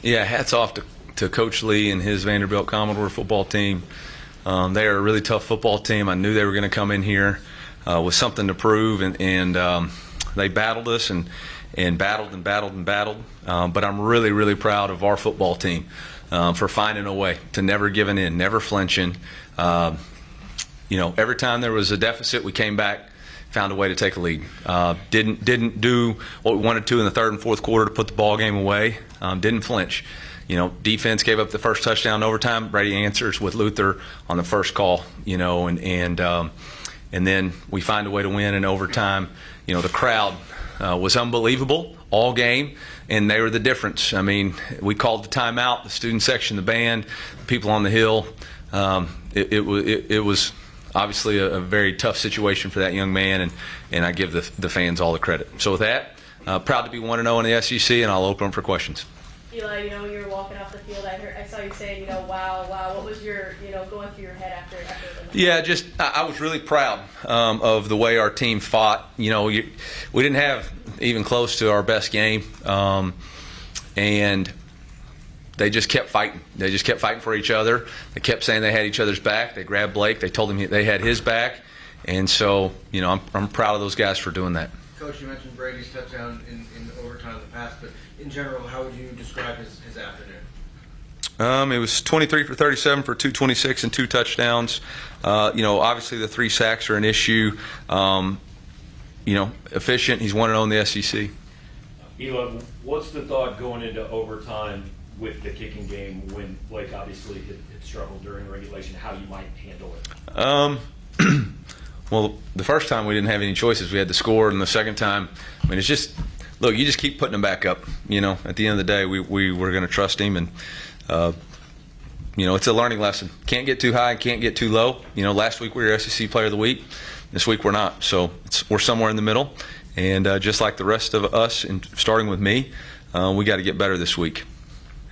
Yeah, hats off to Coach Lee and his Vanderbilt Commodore football team. They are a really tough football team. I knew they were going to come in here with something to prove, and they battled us and battled and battled and battled. But I'm really, really proud of our football team for finding a way to never giving in, never flinching. Every time there was a deficit, we came back, found a way to take a lead. Didn't do what we wanted to in the third and fourth quarter to put the ball game away. Didn't flinch. Defense gave up the first touchdown in overtime. Brady answers with Luther on the first call. And then we find a way to win in overtime. The crowd was unbelievable all game, and they were the difference. I mean, we called the timeout, the student section, the band, the people on the hill. It was obviously a very tough situation for that young man, and I give the fans all the credit. So with that, proud to be 1-0 in the SEC, and I'll open them for questions. Eli, you were walking off the field. I saw you saying, wow. What was your, going through your head after the Yeah, I was really proud of the way our team fought. We didn't have even close to our best game, and they just kept fighting. They just kept fighting for each other. They kept saying they had each other's back. They grabbed Blake. They told him they had his back. And so, I'm proud of those guys for doing that. Coach, you mentioned Brady's touchdown in overtime in the past, but in general, how would you describe his afternoon? It was 23 for 37 for 226 and 2 touchdowns. Obviously the 3 sacks are an issue. Efficient. He's 1-0 in the SEC. Eli, what's the thought going into overtime with the kicking game when Blake obviously had struggled during regulation, how you might handle it? Well, the first time we didn't have any choices. We had to score, and the second time, it's just, look, you just keep putting him back up. At the end of the day, we were going to trust him, and, it's a learning lesson. Can't get too high, can't get too low. Last week we were SEC Player of the Week. This week we're not. So we're somewhere in the middle, and just like the rest of us, and starting with me, we got to get better this week.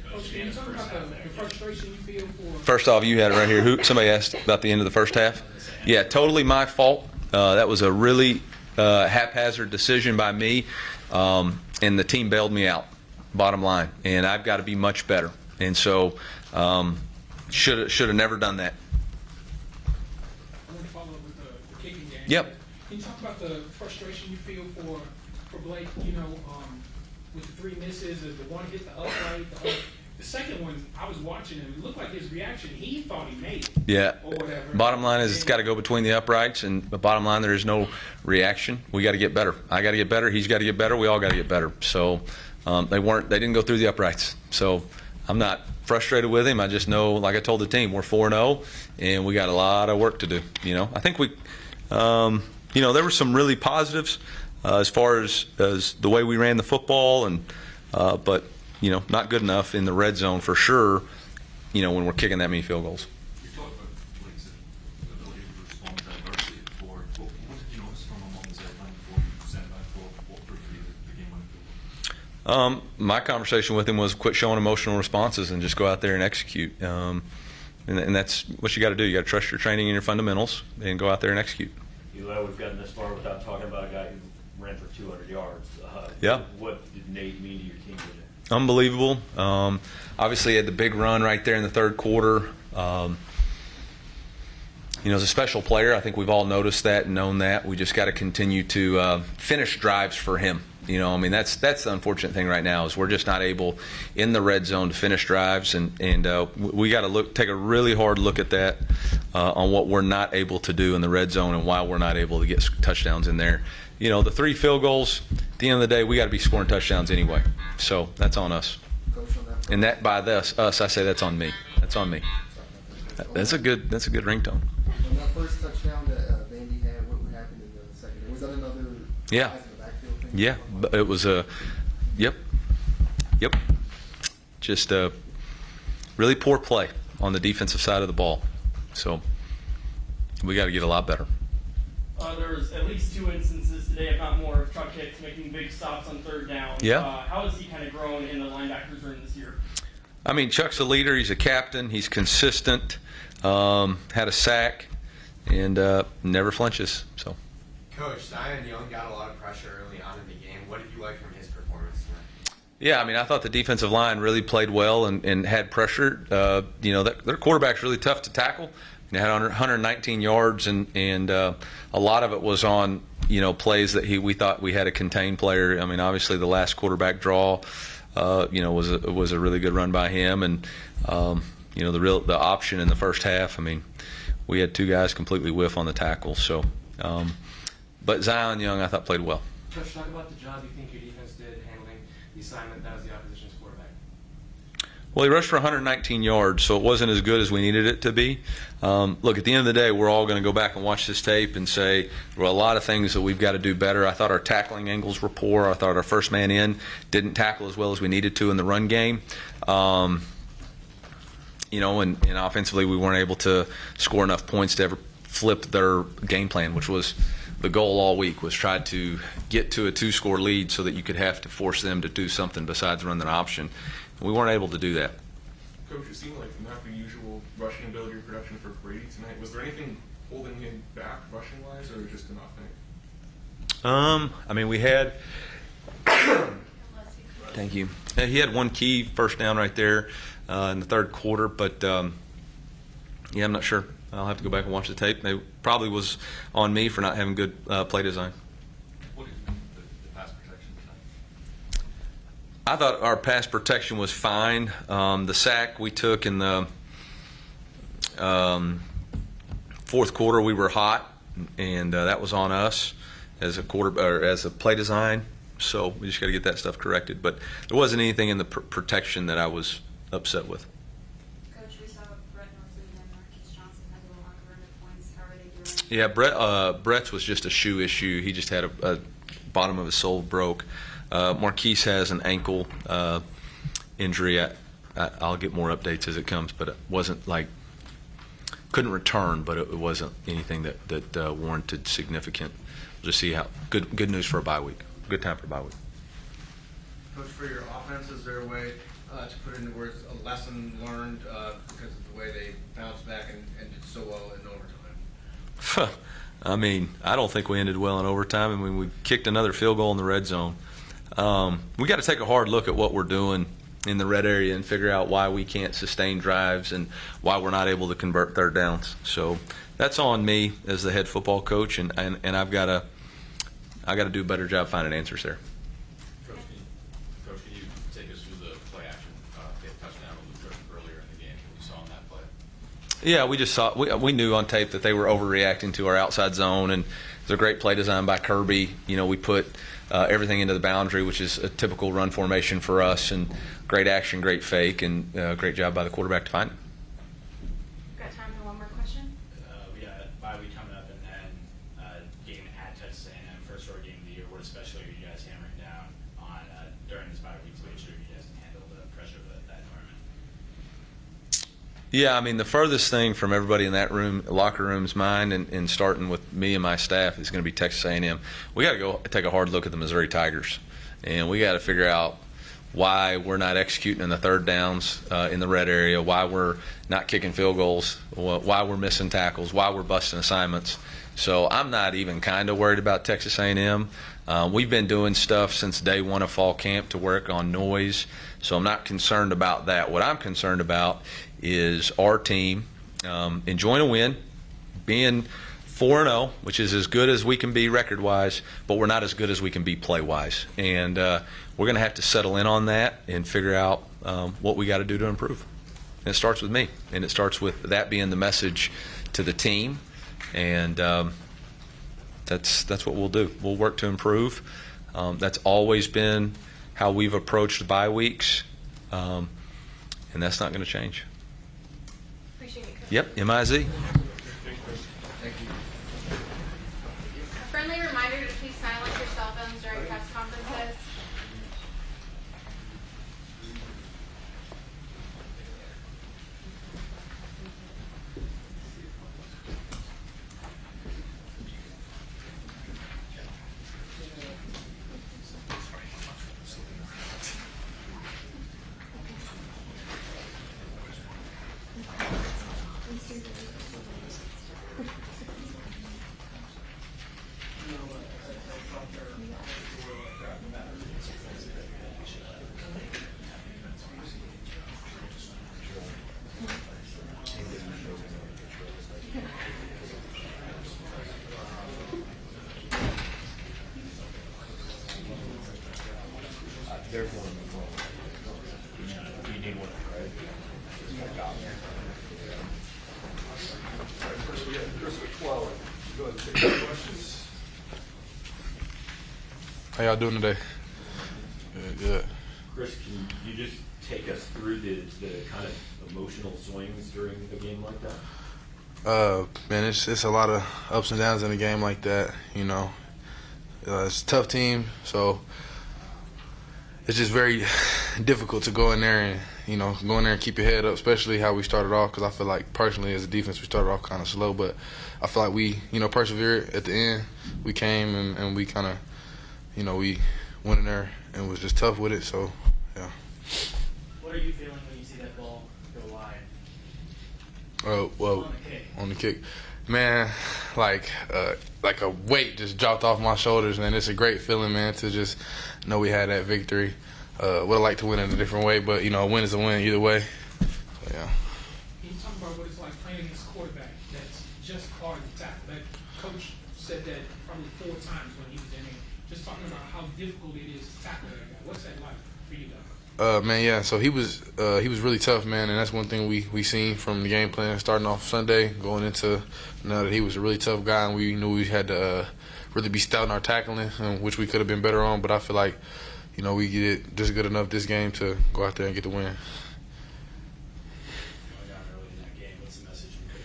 Coach, can you talk about the frustration you feel for? First off, you had it right here. Somebody asked about the end of the first half. Yeah, totally my fault. That was a really haphazard decision by me, and the team bailed me out, bottom line. And I've got to be much better. And so should have never done that. I want to follow up with the kicking game. Yep. Can you talk about the frustration you feel for Blake, with the 3 misses, the one hit the upright, the second one, I was watching him. It looked like his reaction, he thought he made it. Yeah. Or whatever. Bottom line is it's got to go between the uprights, and the bottom line, there is no reaction. We got to get better. I got to get better. He's got to get better. We all got to get better. So they didn't go through the uprights. So I'm not frustrated with him. I just know, like I told the team, we're 4-0, and we got a lot of work to do. I think we, there were some really positives as far as the way we ran the football, and but not good enough in the red zone for sure. when we're kicking that many field goals. You talked about Blake's ability to respond diversely at the board. What did you notice from him on the sideline before you sent back for what proved to be the game-winning field goal? My conversation with him was quit showing emotional responses and just go out there and execute. And that's what you got to do. You got to trust your training and your fundamentals and go out there and execute. Eli, we've gotten this far without talking about a guy who ran for 200 yards. Yeah. What did Nate mean to your team today? Unbelievable. Obviously, he had the big run right there in the third quarter. As a special player, I think we've all noticed that and known that. We just got to continue to finish drives for him. That's the unfortunate thing right now is we're just not able in the red zone to finish drives, and we got to take a really hard look at that on what we're not able to do in the red zone and why we're not able to get touchdowns in there. The 3 field goals, at the end of the day, we got to be scoring touchdowns anyway. So that's on us. Coach, on that. And that by us, I say that's on me. That's on me. That's a good ringtone. On that first touchdown that Vandy had, what happened in the second? Was that another Yeah. guys in the backfield thing? Yeah, but it was yep. Just a really poor play on the defensive side of the ball. So we got to get a lot better. There was at least 2 instances today, if not more, of Chuck Hicks making big stops on third down. Yeah. How has he kind of grown in the linebackers room this year? Chuck's a leader. He's a captain. He's consistent. Had a sack and never flinches. So. Coach, Zion Young got a lot of pressure early on in the game. What did you like from his performance tonight? Yeah, I thought the defensive line really played well and had pressure. Their quarterback's really tough to tackle. They had 119 yards, and a lot of it was on plays that we thought we had a contained player. Obviously the last quarterback draw, was a really good run by him, and the option in the first half. We had 2 guys completely whiff on the tackle. So, but Zion Young I thought played well. Coach, talk about the job you think your defense did handling the assignment that was the opposition's quarterback. Well, he rushed for 119 yards, so it wasn't as good as we needed it to be. Look, at the end of the day, we're all going to go back and watch this tape and say there were a lot of things that we've got to do better. I thought our tackling angles were poor. I thought our first man in didn't tackle as well as we needed to in the run game. And offensively, we weren't able to score enough points to ever flip their game plan, which was the goal all week, was try to get to a 2-score lead so that you could have to force them to do something besides run an option. We weren't able to do that. Coach, it seemed like not the usual rushing ability or production for Brady tonight. Was there anything holding him back rushing-wise, or just enough thing? We had. Thank you. He had 1 key first down right there in the third quarter, but I'm not sure. I'll have to go back and watch the tape. It probably was on me for not having good play design. What did you think of the pass protection tonight? I thought our pass protection was fine. The sack we took in the fourth quarter, we were hot, and that was on us as a as a play design. So we just got to get that stuff corrected. But there wasn't anything in the protection that I was upset with. Coach, we saw Brett Northwood and Marquise Johnson had a little locker room at points. How are they doing? Yeah, Brett's was just a shoe issue. He just had a bottom of his sole broke. Marquise has an ankle injury. I'll get more updates as it comes, but it wasn't like couldn't return, but it wasn't anything that warranted significant. We'll just see how good news for a bye week. Good time for a bye week. Coach, for your offense, is there a way to put into words a lesson learned because of the way they bounced back and did so well in overtime? I don't think we ended well in overtime. We kicked another field goal in the red zone. We got to take a hard look at what we're doing in the red area and figure out why we can't sustain drives and why we're not able to convert third downs. So that's on me as the head football coach, and I've got to do a better job finding answers there. Coach, can you take us through the play action touchdown earlier in the game that we saw on that play? Yeah, we just saw we knew on tape that they were overreacting to our outside zone, and it was a great play design by Kirby. We put everything into the boundary, which is a typical run formation for us, and great action, great fake, and great job by the quarterback to find it. Got time for one more question? We got a bye week coming up and then game at Texas A&M, first road game of the year. What especially are you guys hammering down on during this bye week to make sure you guys can handle the pressure of that environment? Yeah, I mean, the furthest thing from everybody in that locker room's mind, and starting with me and my staff, is going to be Texas A&M. We got to go take a hard look at the Missouri Tigers, and we got to figure out why we're not executing in the third downs in the red area, why we're not kicking field goals, why we're missing tackles, why we're busting assignments. So I'm not even kind of worried about Texas A&M. We've been doing stuff since day one of fall camp to work on noise, so I'm not concerned about that. What I'm concerned about is our team enjoying a win, being 4-0, which is as good as we can be record-wise, but we're not as good as we can be play-wise. And we're going to have to settle in on that and figure out what we got to do to improve. And it starts with me, and it starts with that being the message to the team. And that's what we'll do. We'll work to improve. That's always been how we've approached bye weeks, and that's not going to change. Appreciate it. Yep, MIZ. A friendly reminder to please silence your cell phones during press conferences. There's one in the phone. You need one, right? First, we got Chris with 12. Go ahead and take your questions. How y'all doing today? Good. Chris, can you just take us through the kind of emotional swings during a game like that? Man, it's a lot of ups and downs in a game like that. You know, it's a tough team, so it's just very difficult to go in there and keep your head up, especially how we started off. Because I feel like personally, as a defense, we started off kind of slow, but I feel like we, persevered at the end. We came and we kind of, we went in there and was just tough with it. So, yeah. What are you feeling when you see that ball go wide? Well, on the kick, man, like a weight just dropped off my shoulders, man. It's a great feeling, man, to just know we had that victory. Would have liked to win in a different way, but a win is a win either way. So, yeah. Can you talk about what it's like playing against a quarterback that's just hard to tackle? That coach said that probably 4 times when he was in here. Just talking about how difficult it is to tackle that guy. What's that like for you guys? Man, yeah. So he was really tough, man, and that's one thing we seen from the game plan starting off Sunday, going into now that he was a really tough guy, and we knew we had to really be stout in our tackling, which we could have been better on. But I feel like, we did just good enough this game to go out there and get the win. Going down early in that game, what's the message you could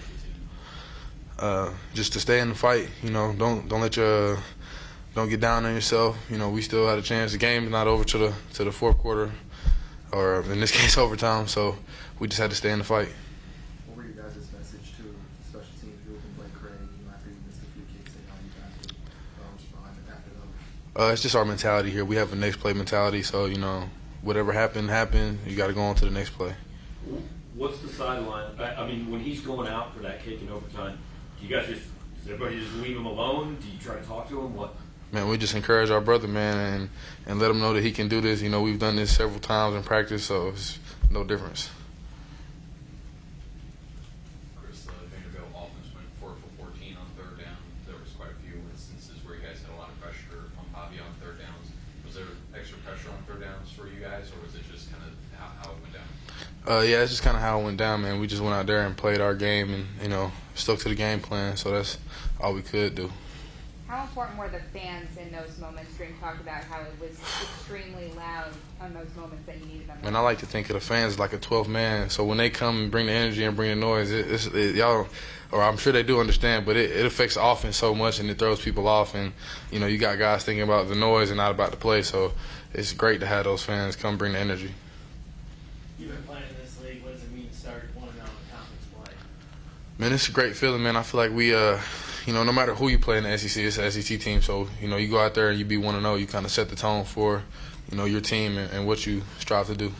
have to? Just to stay in the fight. Don't get down on yourself. We still had a chance. The game's not over to the fourth quarter, or in this case overtime. So we just had to stay in the fight. What were your guys' message to special teams group and Blake Craig, after you missed a few kicks, and how you guys would respond after those? It's just our mentality here. We have a next play mentality. So whatever happened. You got to go on to the next play. What's the sideline? I mean, when he's going out for that kick in overtime, do you guys does everybody just leave him alone? Do you try to talk to him? What? Man, we just encourage our brother, man, and let him know that he can do this. We've done this several times in practice, so it's no difference. Chris, the Vanderbilt offense went 4 for 14 on third down. There was quite a few instances where you guys had a lot of pressure on Bobby on third downs. Was there extra pressure on third downs for you guys, or was it just kind of how it went down? Yeah, it's just kind of how it went down, man. We just went out there and played our game and, stuck to the game plan, so that's all we could do. How important were the fans in those moments? Dream talked about how it was extremely loud on those moments that you needed them. Man, I like to think of the fans like a 12th man. So when they come and bring the energy and bring the noise, y'all, or I'm sure they do understand, but it affects the offense so much and it throws people off. And, you got guys thinking about the noise and not about the play. So it's great to have those fans come bring the energy. You've been playing in this league. What does it mean to start 1-0 in conference? Man, it's a great feeling, man. I feel like we, you know, no matter who you play in the SEC, it's an SEC team. So, you know, you go out there and you be 1-0, you kind of set the tone for, you know, your team and what you strive to do.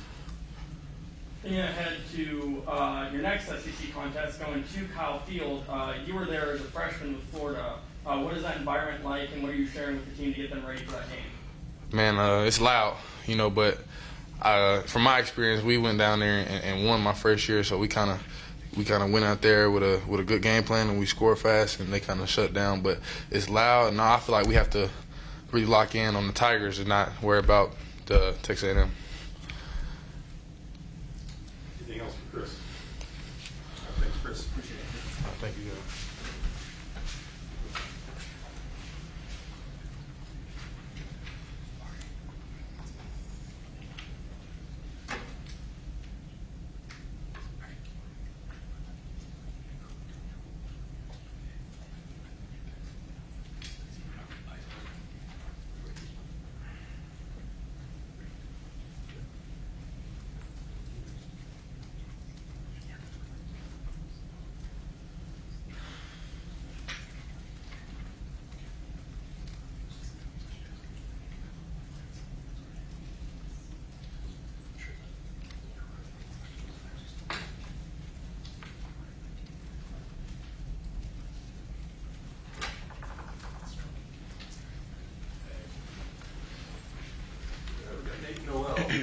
Thinking ahead to your next SEC contest, going to Kyle Field. You were there as a freshman with Florida. What is that environment like, and what are you sharing with the team to get them ready for that game? Man, it's loud, you know, but from my experience, we went down there and won my first year, so we kind of went out there with a good game plan, and we scored fast, and they kind of shut down. But it's loud, and I feel like we have to really lock in on the Tigers and not worry about the Texas A&M. Anything else for Chris? Thanks, Chris. Appreciate it. Thank you, guys. You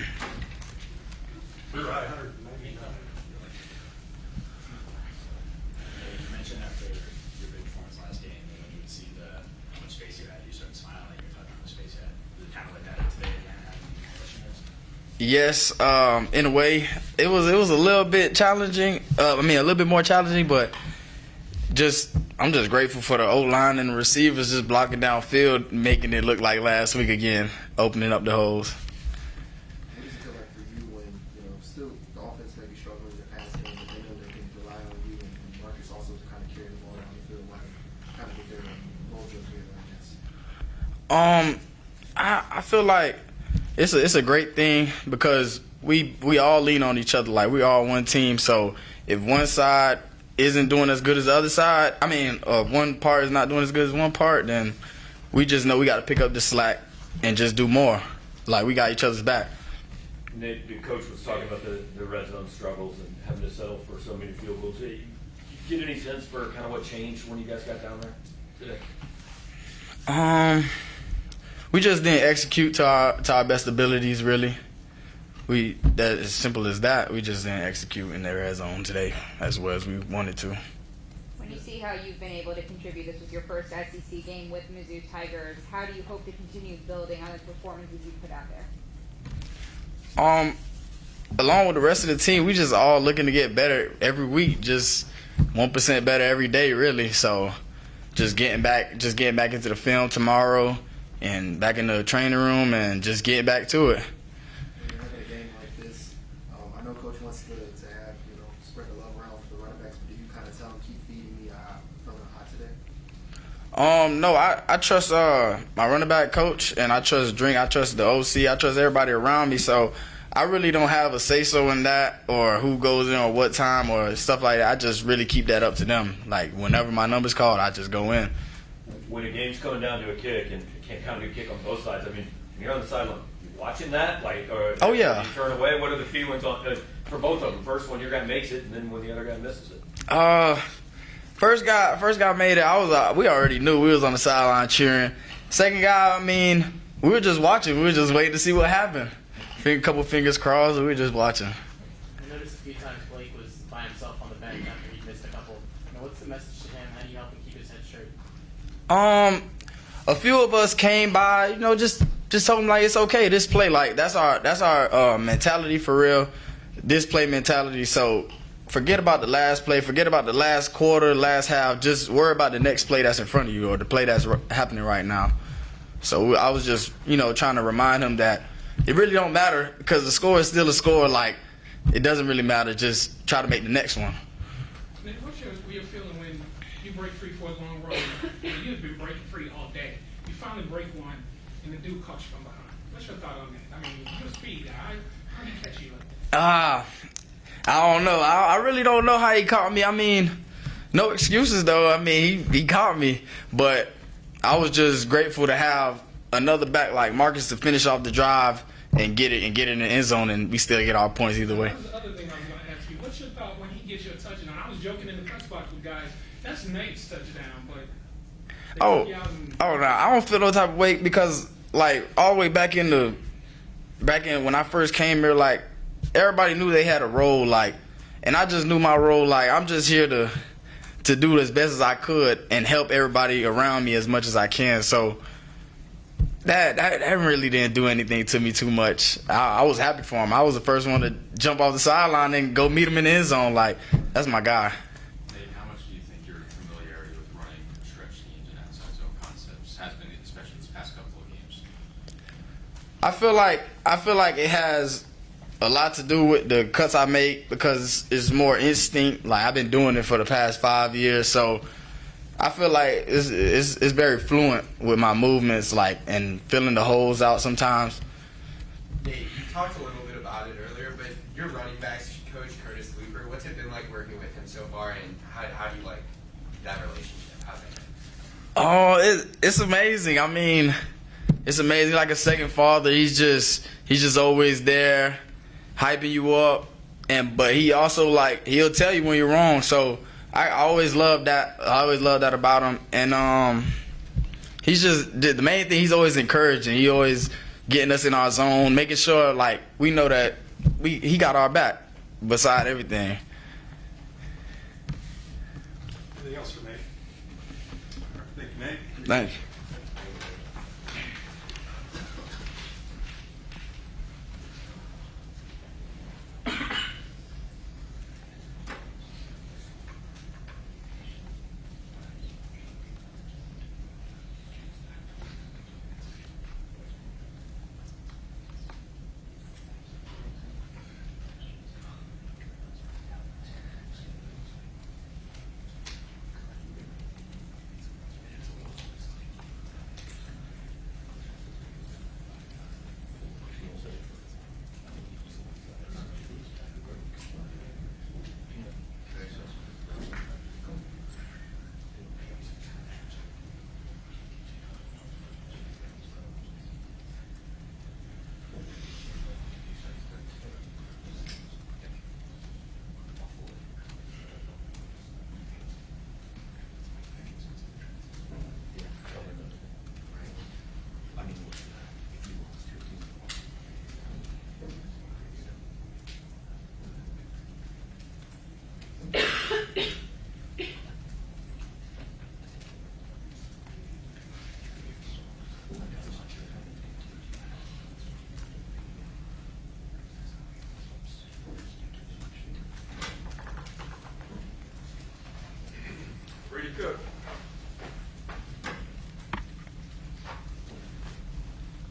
mentioned after your big performance last game, when you would see how much space you had, you started smiling, you're talking about the space you had. Was it kind of like that today again, having questioners? Yes, in a way, it was a little bit challenging. A little bit more challenging, but I'm just grateful for the O-line and the receivers just blocking downfield, making it look like last week again, opening up the holes. What does it feel like for you when, you know, still the offense may be struggling in the pass game, but they know they can rely on you and Marcus also to kind of carry the ball down the field, like kind of get their mojo together, I guess? I feel like it's a great thing because we all lean on each other. Like, we all one team. So if one side isn't doing as good as the other side, one part is not doing as good as one part, then we just know we got to pick up the slack and just do more. Like, we got each other's back. Nate, the coach was talking about the red zone struggles and having to settle for so many field goals. Did you get any sense for kind of what changed when you guys got down there today? We just didn't execute to our best abilities, really. That as simple as that. We just didn't execute in the red zone today as well as we wanted to. When you see how you've been able to contribute, this was your first SEC game with Mizzou Tigers, how do you hope to continue building on the performances you put out there? Along with the rest of the team, we just all looking to get better every week, just 1% better every day, really. So just getting back into the film tomorrow and back in the training room and just getting back to it. When you're having a game like this, I know Coach wants to have, you know, spread the love around for the running backs, but do you kind of tell them, keep feeding me, I'm feeling hot today? No, I trust my running back coach, and I trust Drink, I trust the OC, I trust everybody around me, so I really don't have a say-so in that or who goes in or what time or stuff like that. I just really keep that up to them. Like, whenever my number's called, I just go in. When a game's coming down to a kick and can't kind of kick on both sides, when you're on the sideline, you watching that? Oh, yeah. You turn away, what are the feelings for both of them? First, when your guy makes it, and then when the other guy misses it? First guy made it. We already knew we was on the sideline cheering. Second guy, we were just watching. We were just waiting to see what happened. A couple fingers crossed, we were just watching. I noticed a few times Blake was by himself on the bench after he missed a couple. What's the message to him? How do you help him keep his head straight? A few of us came by, just told him, like, it's okay. This play, like, that's our mentality for real. This play mentality. So forget about the last play, forget about the last quarter, last half. Just worry about the next play that's in front of you or the play that's happening right now. So I was just, trying to remind him that it really don't matter because the score is still a score. Like, it doesn't really matter. Just try to make the next one. What's your feeling when you break free for a long run? You've been breaking free all day. You finally break one, and the dude caught you from behind. What's your thought on that? You're a speed guy. How did he catch you like that? I don't know. I really don't know how he caught me. No excuses though. I mean, he caught me, but I was just grateful to have another back like Marcus to finish off the drive and get it in the end zone, and we still get our points either way. That was the other thing I was going to ask you. What's your thought when he gets you a touchdown? I was joking in the press box with guys. That's Nate's touchdown, but Oh no, I don't feel no type of way because like all the way back in when I first came here, like everybody knew they had a role, like, and I just knew my role. Like I'm just here to do as best as I could and help everybody around me as much as I can. So that really didn't do anything to me too much. I was happy for him. I was the first one to jump off the sideline and go meet him in the end zone. Like that's my guy. Nate, how much do you think your familiarity with running stretch schemes and outside zone concepts has been, especially these past couple of games? I feel like it has a lot to do with the cuts I make because it's more instinct. Like I've been doing it for the past 5 years, so I feel like it's very fluent with my movements, like and filling the holes out sometimes. Nate, you talked a little bit about it earlier, but your running backs coach, Curtis Looper, what's it been like working with him so far, and how do you like that relationship? How's it been? Oh, it's amazing. I mean, it's amazing. Like a second father. He's just always there, hyping you up, but he also like he'll tell you when you're wrong. So I always love that. I always love that about him. And he's just the main thing. He's always encouraging. He always getting us in our zone, making sure like we know that he got our back beside everything. Anything else for Nate? All right, thank you, Nate. Thanks. Brady Cook.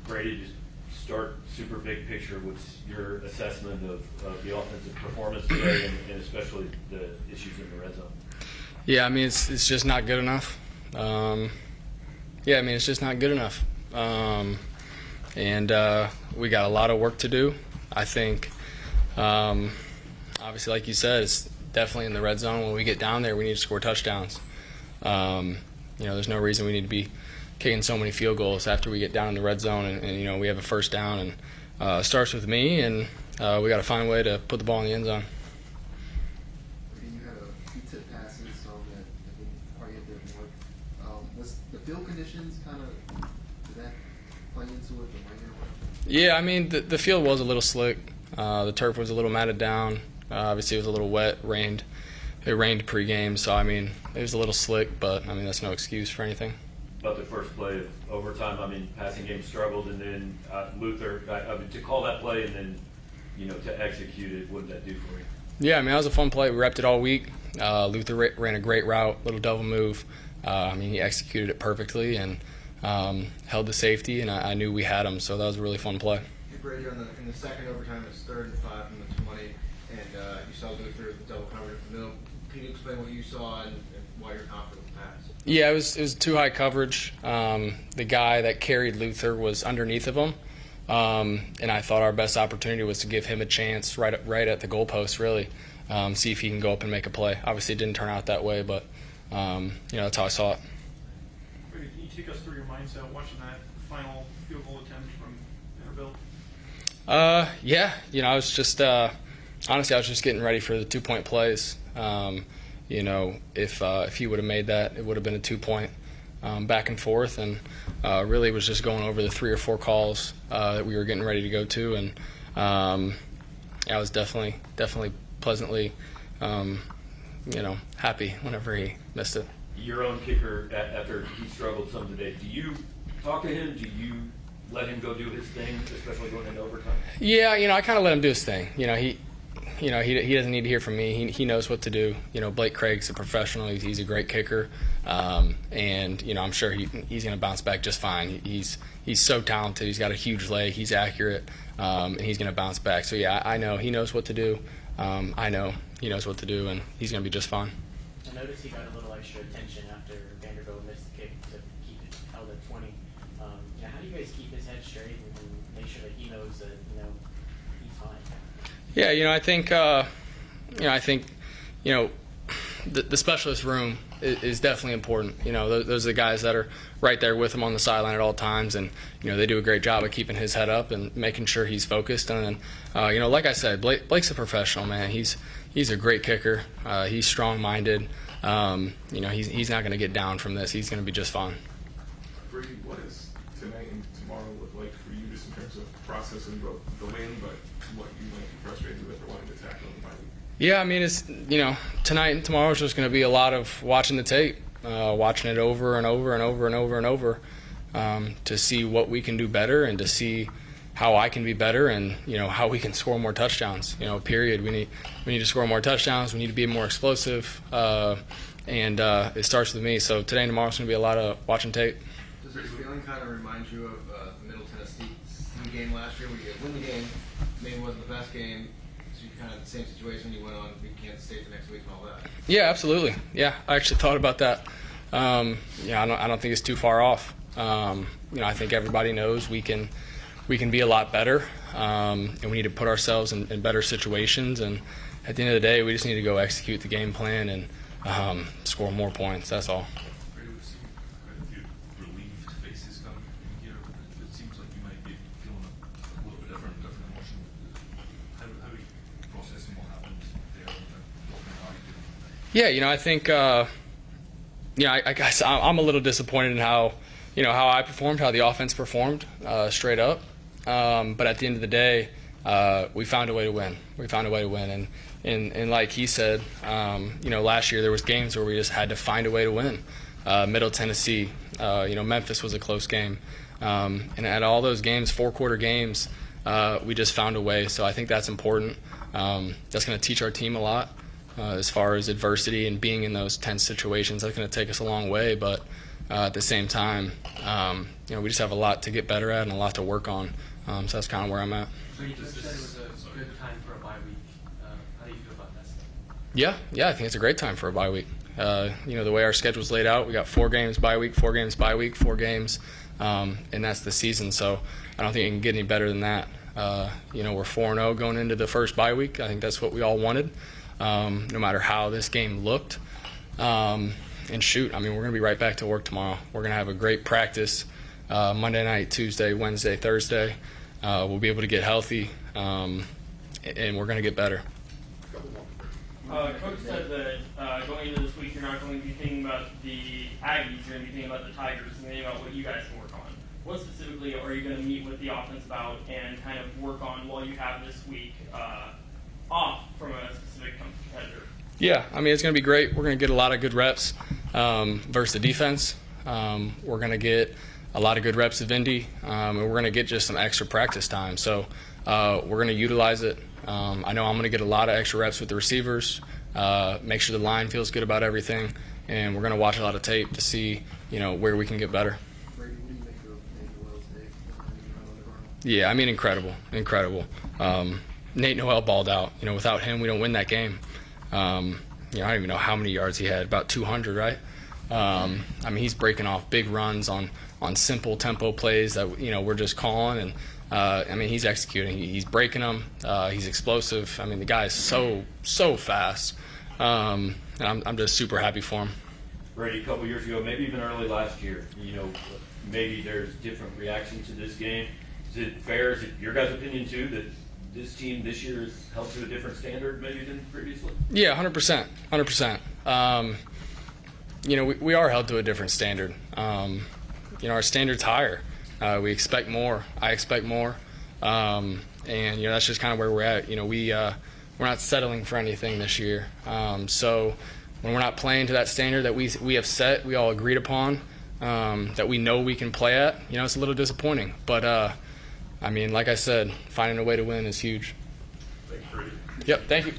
Brady, just start super big picture. What's your assessment of the offensive performance today, and especially the issues in the red zone? Yeah, I mean it's just not good enough. It's just not good enough. And we got a lot of work to do. I think, obviously, like you said, it's definitely in the red zone. When we get down there, we need to score touchdowns. There's no reason we need to be kicking so many field goals after we get down in the red zone and we have a first down. And it starts with me, and we got to find a way to put the ball in the end zone. You had a few tip passes that didn't quite hit their mark. Was the field conditions kind of, did that play into it, the rain or whatever? Yeah, I mean, the field was a little slick. The turf was a little matted down. Obviously, it was a little wet, rained. It rained pregame, so, I mean, it was a little slick, but, I mean, that's no excuse for anything. About the first play of overtime, I mean, passing game struggled, and then Luther, to call that play and then, to execute it, what did that do for you? Yeah, I mean, that was a fun play. We repped it all week. Luther ran a great route, little double move. He executed it perfectly and held the safety, and I knew we had him, so that was a really fun play. Hey, Brady, in the second overtime, it's 3rd and 5 from the 20, and you saw Luther double covered in the middle. Can you explain what you saw and why you're confident with the pass? Yeah, it was too high coverage. The guy that carried Luther was underneath of him, and I thought our best opportunity was to give him a chance right at the goalpost, really. see if he can go up and make a play. Obviously, it didn't turn out that way, but that's how I saw it. Brady, can you take us through your mindset watching that final field goal attempt from Vanderbilt? Yeah, I was just honestly, I was just getting ready for the 2-point plays. If he would have made that, it would have been a 2-point back and forth, and really was just going over the 3 or 4 calls that we were getting ready to go to, and I was definitely pleasantly happy whenever he missed it. Your own kicker, after he struggled some today, do you talk to him? Do you let him go do his thing, especially going into overtime? Yeah, I kind of let him do his thing. He doesn't need to hear from me. He knows what to do. Blake Craig's a professional. He's a great kicker, and I'm sure he's going to bounce back just fine. He's so talented. He's got a huge leg. He's accurate, and he's going to bounce back. So yeah, I know he knows what to do. I know he knows what to do, and he's going to be just fine. I noticed he got a little extra attention after Vanderbilt missed the kick to keep it held at 20. How do you guys keep his head straight and make sure that he knows that he's fine? Yeah, I think the specialist room is definitely important. Those are the guys that are right there with him on the sideline at all times, and they do a great job of keeping his head up and making sure he's focused. And then, like I said, Blake's a professional, man. He's a great kicker. He's strong-minded. He's not going to get down from this. He's going to be just fine. Brady, what is tonight and tomorrow look like for you, just in terms of processing both the win, but what you might be frustrated with or wanting to tackle in the bye week? Yeah, it's tonight and tomorrow is just going to be a lot of watching the tape, watching it over and over and over and over and over, to see what we can do better and to see how I can be better and how we can score more touchdowns. Period. We need to score more touchdowns. We need to be more explosive, and it starts with me. So today and tomorrow is going to be a lot of watching tape. Does this feeling kind of remind you of the Middle Tennessee game last year, where you win the game, maybe wasn't the best game, so you kind of the same situation, you went on to beat Kansas State the next week and all that? Yeah, absolutely. Yeah, I actually thought about that. I don't think it's too far off. I think everybody knows we can be a lot better, and we need to put ourselves in better situations. And at the end of the day, we just need to go execute the game plan and score more points. That's all. Brady, we've seen quite a few relieved faces come in here. It seems like you might be feeling a little bit different emotion. How do you process what happened there? How are you feeling? Yeah, I think, I guess I'm a little disappointed in how I performed, how the offense performed, straight up. But at the end of the day, we found a way to win. We found a way to win, and like he said, last year there was games where we just had to find a way to win. Middle Tennessee, Memphis was a close game, and at all those games, 4-quarter games, we just found a way. So I think that's important. That's going to teach our team a lot as far as adversity and being in those tense situations. That's going to take us a long way, but at the same time, we just have a lot to get better at and a lot to work on. So that's kind of where I'm at. So you just said it was a good time for a bye week. How do you feel about that? Yeah, I think it's a great time for a bye week. The way our schedule's laid out, we got 4 games bye week, 4 games bye week, 4 games, and that's the season. So I don't think it can get any better than that. We're 4-0 going into the first bye week. I think that's what we all wanted, no matter how this game looked. And shoot, we're going to be right back to work tomorrow. We're going to have a great practice Monday night, Tuesday, Wednesday, Thursday. We'll be able to get healthy, and we're going to get better. Coach said that going into this week, you're not going to be thinking about the Aggies, you're going to be thinking about the Tigers and thinking about what you guys can work on. What specifically are you going to meet with the offense about and kind of work on while you have this week off from a specific competitor? Yeah, it's going to be great. We're going to get a lot of good reps versus the defense. We're going to get a lot of good reps of Indy, and we're going to get just some extra practice time. So we're going to utilize it. I know I'm going to get a lot of extra reps with the receivers, make sure the line feels good about everything, and we're going to watch a lot of tape to see, where we can get better. Brady, what do you make of Nate Noel's day? Yeah, incredible. Nate Noel balled out. Without him, we don't win that game. I don't even know how many yards he had, about 200, right? He's breaking off big runs on simple tempo plays that we're just calling, I mean, he's executing. He's breaking them. He's explosive. I mean, the guy is so fast. And I'm just super happy for him. Brady, a couple years ago, maybe even early last year, maybe there's different reaction to this game. Is it fair? Is it your guys' opinion too that this team this year is held to a different standard maybe than previously? Yeah, 100%. 100%. We are held to a different standard. Our standard's higher. We expect more. I expect more. And that's just kind of where we're at. We're not settling for anything this year. So when we're not playing to that standard that we have set, we all agreed upon, that we know we can play at, it's a little disappointing. But, like I said, finding a way to win is huge. Thanks, Brady. Yep, thank you.